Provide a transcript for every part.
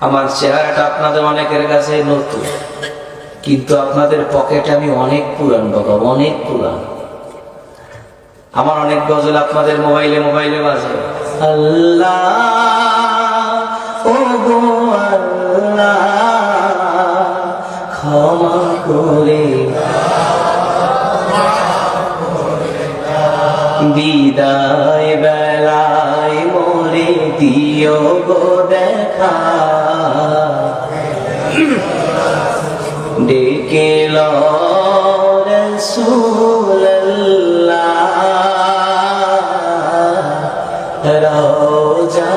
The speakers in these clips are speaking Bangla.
আমার চেহারাটা আপনাদের অনেকের কাছে নতুন, কিন্তু আপনাদের পকেটে আমি অনেক পুরান বাবা, অনেক পুরান। আমার অনেক গজল আপনাদের মোবাইলে মোবাইলে বাজে। আল্লাহ ও গো আল্লাহ ক্ষমা করে বিদায় বেলায় মোরে দিও গো দেখা, ডেকে লো রাসূলুল্লাহ রওজা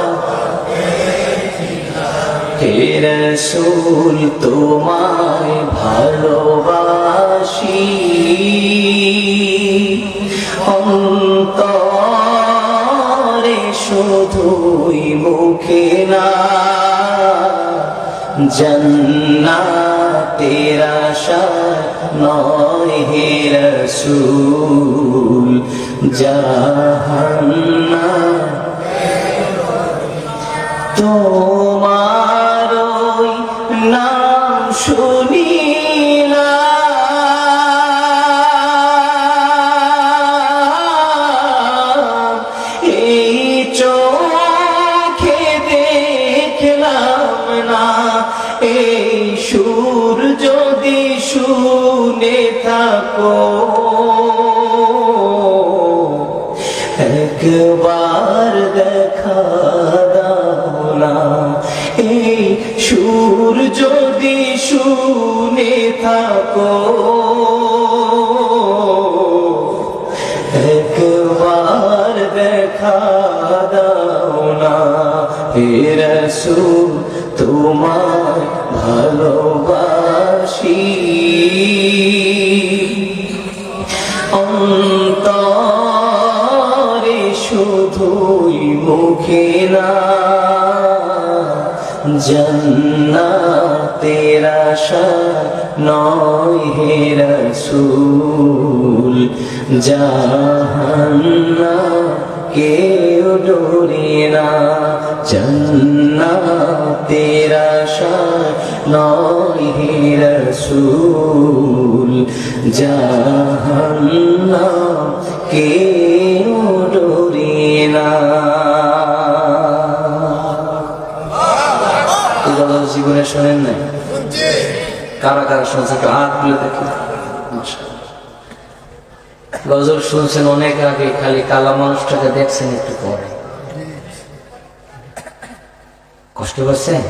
হে রাসূল তোমায় ভালোবাসি, অন্তরে শুধুই মুখে না, জান্নাতের আশা নয় হে রাসূল, জাহান্নাম তোমার ওই নাম শুনিলাম, এই চোখে দেখলাম না, এই সুর যদি শুনে থাকো একবার দেখা দাও না, এই সুর যদি শুনে থাকো একবার দেখা দাও না, হে রাসূল তোমায় ভালোবাসি, অন্তরে শুধুই মুখে না, জান্নাতের আশা নয় হে রাসূল, জাহান্নাম কেউ ডোরে না, জান্নাতের আশা নয় হে রাসূল, জাহান্নাম কেউ ডোরে না। জীবনে শোনেন নাই? কারা কারা শুনছে একটু হাত তুলে দেখি। গজল শুনছেন অনেক আগে, খালি কালা মানুষটাকে দেখছেন একটু পরে। কষ্ট পাচ্ছেন?